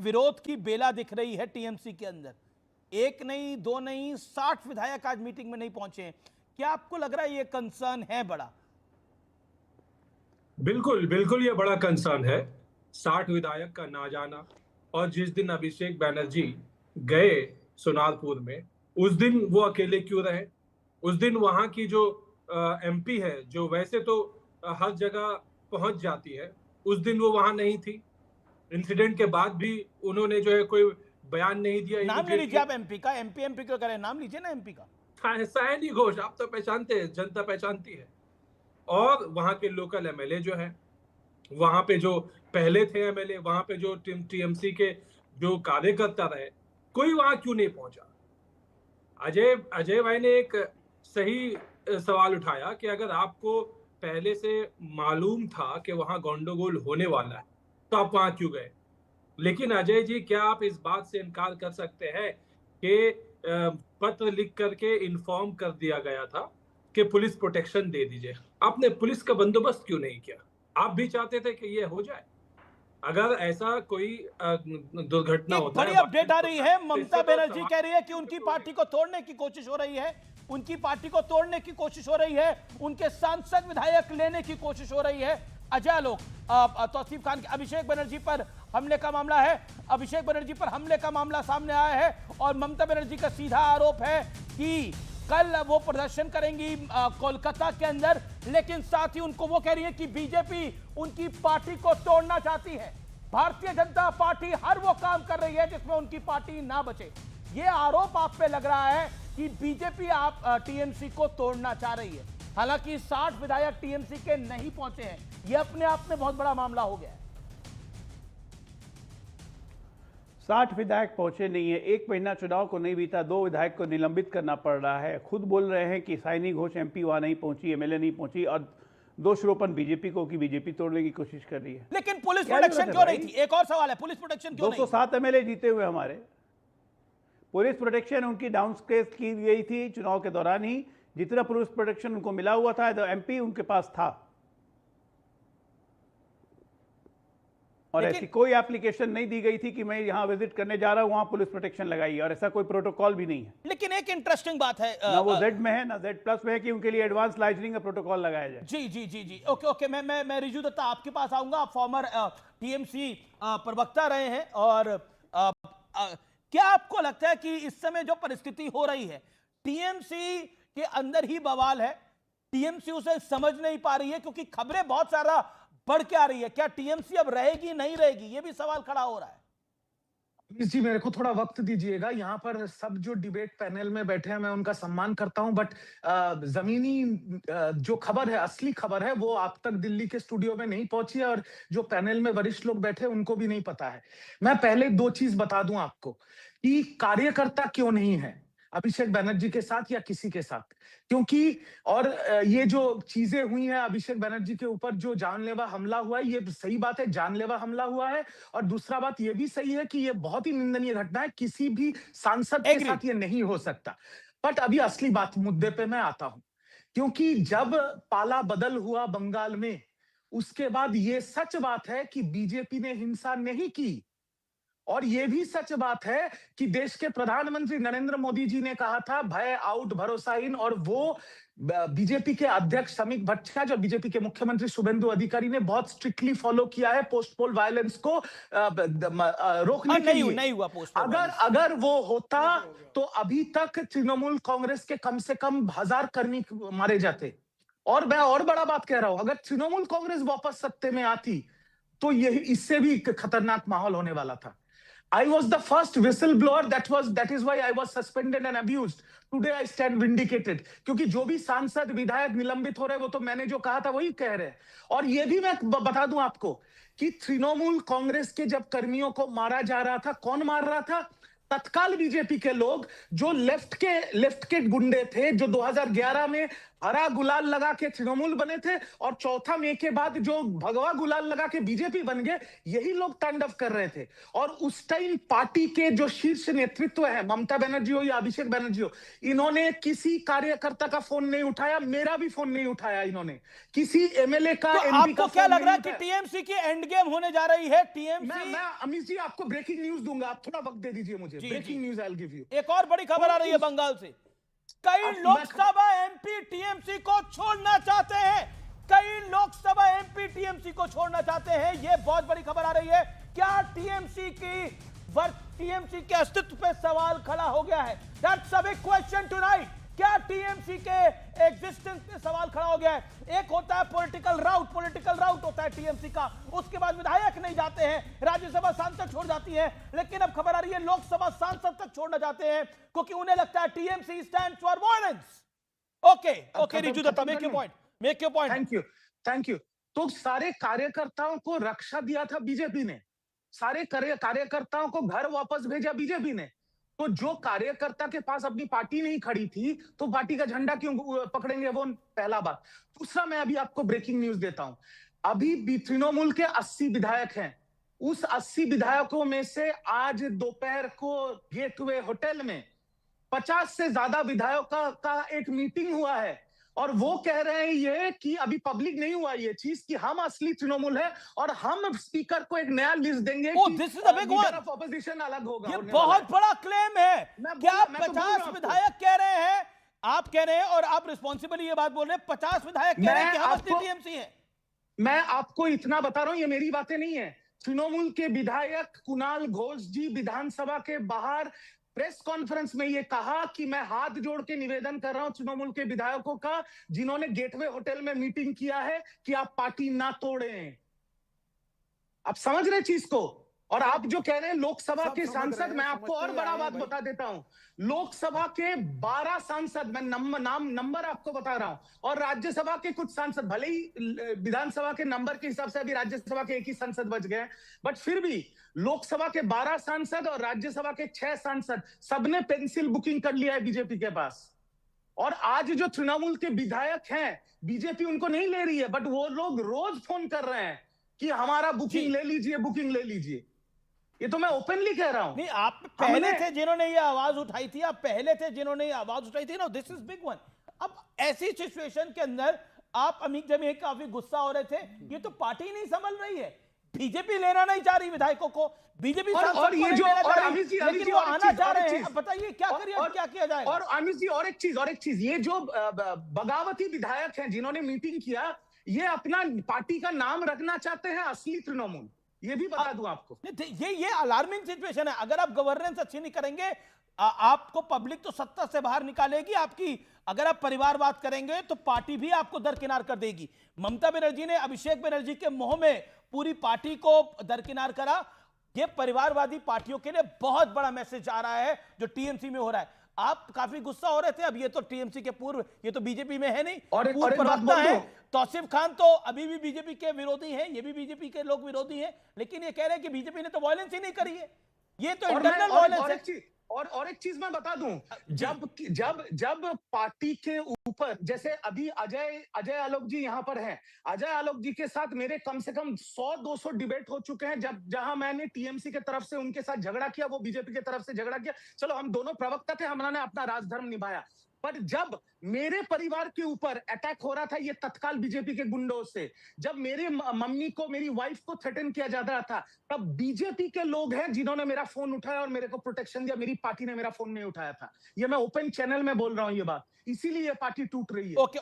विरोध की बेला दिख रही है टीएमसी के अंदर। एक नहीं, दो नहीं, 60 विधायक आज मीटिंग में नहीं पहुंचे हैं। क्या आपको लग रहा है ये कंसर्न है बड़ा? बिल्कुल बिल्कुल, ये बड़ा कंसर्न है। 60 विधायक का ना जाना, और जिस दिन अभिषेक बनर्जी गए सोनारपुर में, उस दिन वो अकेले क्यों रहे? उस दिन वहां की जो एमपी है, जो वैसे तो हर जगह पहुंच जाती है, उस दिन वो वहां नहीं थी। इंसिडेंट के बाद भी उन्होंने जो है कोई बयान नहीं दिया नाम ले लीजिए इमीडिएटली। आप एमपी का। एमपी क्यों करें? नाम लीजिए ना एमपी का। सायनी घोष, आप तो पहचानते हैं, जनता पहचानती है। और वहां के लोकल एमएलए जो है, वहां पे जो पहले थे एमएलए, वहां पे जो टीएमसी के जो कार्यकर्ता रहे, कोई वहां क्यों नहीं पहुंचा? अजय अजय भाई ने एक सही सवाल उठाया कि अगर आपको पहले से मालूम था कि वहां गंडगोल होने वाला है, तो आप वहां क्यों गए? लेकिन अजय जी, क्या आप इस बात से इनकार कर सकते हैं कि पत्र लिख करके इन्फॉर्म कर दिया गया था कि पुलिस प्रोटेक्शन दे दीजिए? आपने पुलिस का बंदोबस्त क्यों नहीं किया? आप भी चाहते थे कि ये हो जाए। अगर ऐसा कोई दुर्घटना एक होता बड़ी है, अपडेट आ रही है। तो ममता इससे तो बनर्जी सवाल कह रही है कि उनकी पार्टी को तोड़ने की कोशिश हो रही है। उनकी पार्टी को तोड़ने की कोशिश हो रही है। उनके सांसद विधायक लेने की कोशिश हो रही है। अजय आलोक, तौसीफ खान के अभिषेक बनर्जी पर हमले का मामला है। अभिषेक बनर्जी पर हमले का मामला सामने आया है और ममता बनर्जी का सीधा आरोप है कि कल वो प्रदर्शन करेंगी कोलकाता के अंदर, लेकिन साथ ही उनको वो कह रही है कि बीजेपी उनकी पार्टी को तोड़ना चाहती है। भारतीय जनता पार्टी हर वो काम कर रही है जिसमें उनकी पार्टी ना बचे। ये आरोप आप पे लग रहा है कि बीजेपी आप टीएमसी को तोड़ना चाह रही है। हालांकि 60 विधायक टीएमसी के नहीं पहुंचे हैं। यह अपने आप में बहुत बड़ा मामला हो गया है। 60 विधायक पहुंचे नहीं है। एक महीना चुनाव को नहीं बीता, 2 विधायक को निलंबित करना पड़ रहा है। खुद बोल रहे हैं कि सायनी घोष एमपी वहां नहीं पहुंची, एमएलए नहीं पहुंची, और दोषारोपण बीजेपी को कि बीजेपी तोड़ने की कोशिश कर रही है। लेकिन पुलिस प्रोटेक्शन क्यों नहीं थी? एक और सवाल है, पुलिस प्रोटेक्शन क्यों नहीं? 207 एमएलए जीते हुए हमारे। पुलिस प्रोटेक्शन उनकी डाउनस्केल की गई थी चुनाव के दौरान ही। जितना पुलिस प्रोटेक्शन उनको मिला हुआ था, एमपी उनके पास था, और ऐसी कोई एप्लीकेशन नहीं दी गई थी कि मैं यहां विजिट करने जा रहा हूं, वहां पुलिस प्रोटेक्शन लगाई, और ऐसा कोई प्रोटोकॉल भी नहीं है। लेकिन एक इंटरेस्टिंग बात है, ना वो जेड में है ना जेड प्लस में है कि उनके लिए एडवांस लाइजनिंग का प्रोटोकॉल लगाया जाए। जी जी जी जी, ओके ओके, मैं रिजू दत्ता आपके पास आऊंगा। आप फॉर्मर टीएमसी प्रवक्ता रहे हैं, और क्या आपको लगता है कि इस समय जो परिस्थिति हो रही है, टीएमसी के अंदर ही बवाल है? टीएमसी उसे समझ नहीं पा रही है क्योंकि खबरें बहुत सारा बढ़ के आ रही है। क्या टीएमसी अब रहेगी नहीं रहेगी, ये भी सवाल खड़ा हो रहा है। जी, मेरे को थोड़ा वक्त दीजिएगा। यहाँ पर सब जो डिबेट पैनल में बैठे हैं, मैं उनका सम्मान करता हूं, बट जमीनी जो खबर है, असली खबर है, वो आप तक दिल्ली के स्टूडियो में नहीं पहुंची है, और जो पैनल में वरिष्ठ लोग बैठे उनको भी नहीं पता है। मैं पहले 2 चीज बता दूं आपको कि कार्यकर्ता क्यों नहीं है अभिषेक बनर्जी के साथ या किसी के साथ, क्योंकि और ये जो चीजें हुई हैं, अभिषेक बनर्जी के ऊपर जो जानलेवा हमला हुआ है, ये सही बात है, जानलेवा हमला हुआ है। और दूसरा बात ये भी सही है कि ये बहुत ही निंदनीय घटना है, किसी भी सांसद के साथ ये नहीं हो सकता। बट अभी असली बात मुद्दे पे मैं आता हूं, क्योंकि जब पाला बदल हुआ बंगाल में, उसके बाद ये सच बात है कि बीजेपी ने हिंसा नहीं की, और यह भी सच बात है कि देश के प्रधानमंत्री नरेंद्र मोदी जी ने कहा था भय आउट भरोसा इन, और वो बीजेपी के अध्यक्ष समीक भट्टाचार्य और बीजेपी के मुख्यमंत्री शुभेंदु अधिकारी ने बहुत स्ट्रिक्टली फॉलो किया है पोस्ट पोल वायलेंस को रोकने के लिए। नहीं हुआ पोस्ट पोल अगर वो होता तो अभी तक तृणमूल कांग्रेस के कम से कम 1000 कर्मी मारे जाते। और मैं और बड़ा बात कह रहा हूं, अगर तृणमूल कांग्रेस वापस सत्ते में आती तो यही इससे भी खतरनाक माहौल होने वाला था। I was the first whistleblower. That is why I was suspended and abused. Today I stand vindicated. क्योंकि जो भी सांसद विधायक निलंबित हो रहे, वो तो मैंने जो कहा था वही कह रहे हैं। और ये भी मैं बता दूं आपको कि तृणमूल कांग्रेस के जब कर्मियों को मारा जा रहा था, कौन मार रहा था? तत्काल बीजेपी के लोग जो लेफ्ट के गुंडे थे, जो 2011 में हरा गुलाल लगा के तृणमूल बने थे और चौथा मई के बाद जो भगवा गुलाल लगा के बीजेपी बन गए, यही लोग तांडव कर रहे थे। और उस टाइम पार्टी के जो शीर्ष नेतृत्व है, ममता बनर्जी हो या अभिषेक बनर्जी हो, इन्होंने किसी कार्यकर्ता का फोन नहीं उठाया, मेरा भी फोन नहीं उठाया इन्होंने, किसी एमएलए का, तो एमपी का आपको क्या फोन लग रहा है नहीं कि उठाया। टीएमसी की एंड गेम होने जा रही है? टीएमसी मैं अमित जी आपको ब्रेकिंग न्यूज दूंगा, आप थोड़ा वक्त दे दीजिए मुझे। जी, breaking news I will give you. एक और बड़ी खबर आ रही है बंगाल से। कई लोकसभा एमपी टीएमसी को छोड़ना चाहते हैं। कई लोकसभा एमपी टीएमसी को छोड़ना चाहते हैं। यह बहुत बड़ी खबर आ रही है। क्या टीएमसी के अस्तित्व पे सवाल खड़ा हो गया है? That's a big question tonight. क्या टीएमसी के एग्जिस्टेंस पे सवाल खड़ा हो गया है? एक होता है पॉलिटिकल राउट होता है टीएमसी का, उसके बाद विधायक नहीं जाते हैं, राज्यसभा सांसद छोड़ जाती है, लेकिन अब खबर आ रही है लोकसभा सांसद तक छोड़ना चाहते हैं क्योंकि उन्हें लगता है TMC stands for violence. Okay Riju Dutta, make your point. Thank you. तो सारे कार्यकर्ताओं को रक्षा दिया था बीजेपी ने, सारे कार्यकर्ताओं को घर वापस भेजा बीजेपी ने। तो जो कार्यकर्ता के पास अपनी पार्टी नहीं खड़ी थी, तो पार्टी का झंडा क्यों पकड़ेंगे? वो पहला बात। दूसरा, मैं अभी आपको ब्रेकिंग न्यूज देता हूं। अभी भी तृणमूल के 80 विधायक हैं। उस 80 विधायकों में से आज दोपहर को गेटवे होटल में 50 से ज्यादा विधायकों का एक मीटिंग हुआ है और वो कह रहे हैं ये कि अभी पब्लिक नहीं हुआ ये चीज कि हम असली तृणमूल है और हम स्पीकर को एक नया लिस्ट देंगे कि this is a big one. Opposition अलग होगा। ये बहुत बड़ा क्लेम है। क्या 50 विधायक कह रहे हैं, आप कह रहे हैं और आप रिस्पॉन्सिबली ये बात बोल रहे हैं, 50 विधायक कह रहे हैं कि हम असली टीएमसी हैं। मैं आपको इतना बता रहा हूं, ये मेरी बातें नहीं है। तृणमूल के विधायक कुणाल घोष जी विधानसभा के बाहर प्रेस कॉन्फ्रेंस में ये कहा कि मैं हाथ जोड़ के निवेदन कर रहा हूं तृणमूल के विधायकों का जिन्होंने गेटवे होटल में मीटिंग किया है कि आप पार्टी ना तोड़ें। आप समझ रहे चीज को? और आप जो कह रहे हैं लोकसभा के सांसद, मैं आपको और बड़ा बात बता देता हूं। लोकसभा के 12 सांसद, मैं नंबर आपको बता रहा हूं, और राज्यसभा के कुछ सांसद, भले ही विधानसभा के नंबर के हिसाब से अभी राज्यसभा के एक ही सांसद बच गए, बट फिर भी लोकसभा के 12 सांसद और राज्यसभा के 6 सांसद सबने पेंसिल बुकिंग कर लिया है बीजेपी के पास। और आज जो तृणमूल के विधायक हैं, बीजेपी उनको नहीं ले रही है, बट वो लोग रोज फोन कर रहे हैं कि हमारा बुकिंग ले लीजिए। ये तो मैं ओपनली कह रहा हूं। नहीं, आप पहले थे जिन्होंने ये आवाज उठाई थी, ना, दिस इज बिग वन। अब ऐसी सिचुएशन के अंदर आप अमित जमीर काफी गुस्सा हो रहे थे, ये तो पार्टी नहीं संभल रही है, बीजेपी लेना नहीं चाह रही विधायकों को, बीजेपी और ये जो लेकिन वो आना चाह रहे हैं। बताइए क्या किया जाए? और अमित जी और एक चीज, ये जो बगावती विधायक हैं जिन्होंने मीटिंग किया, ये अपना पार्टी का नाम रखना चाहते हैं असली तृणमूल। ये भी बता दूं आपको। ये अलार्मिंग सिचुएशन है। अगर आप गवर्नेंस अच्छी नहीं करेंगे, आपको पब्लिक तो सत्ता से बाहर निकालेगी आपकी। अगर आप परिवारवाद करेंगे तो पार्टी भी आपको दरकिनार कर देगी। ममता बनर्जी ने अभिषेक बनर्जी के मुंह में पूरी पार्टी को दरकिनार करा। ये परिवारवादी पार्टियों के लिए बहुत बड़ा मैसेज आ रहा है जो टीएमसी में हो रहा है। आप काफी गुस्सा हो रहे थे, अब ये तो टीएमसी के पूर्व, ये तो बीजेपी में है नहीं, पूर्व प्रवक्ता है तौसीफ खान, तो अभी भी बीजेपी के विरोधी हैं, ये भी बीजेपी के लोग विरोधी हैं, लेकिन ये कह रहे हैं कि बीजेपी ने तो वायलेंस ही नहीं करी है, ये तो इंटरनल वायलेंस है। और एक चीज मैं बता दूं, जब पार्टी के ऊपर, जैसे अभी अजय आलोक जी यहाँ पर हैं, अजय आलोक जी के साथ मेरे कम से कम 100-200 डिबेट हो चुके हैं, जहां मैंने टीएमसी के तरफ से उनके साथ झगड़ा किया, वो बीजेपी के तरफ से झगड़ा किया। चलो, हम दोनों प्रवक्ता थे, हमने अपना राजधर्म निभाया। पर जब मेरे परिवार के ऊपर अटैक हो रहा था ये तत्काल बीजेपी के गुंडों से, जब मेरे मम्मी को, मेरी वाइफ को थ्रेटन किया जा रहा था, तब बीजेपी के लोग हैं जिन्होंने मेरा फोन उठाया और मेरे को प्रोटेक्शन दिया। मेरी पार्टी ने मेरा फोन नहीं उठाया था। ये मैं ओपन चैनल में बोल रहा हूं ये बात, इसीलिए ये पार्टी टूट रही है। ओके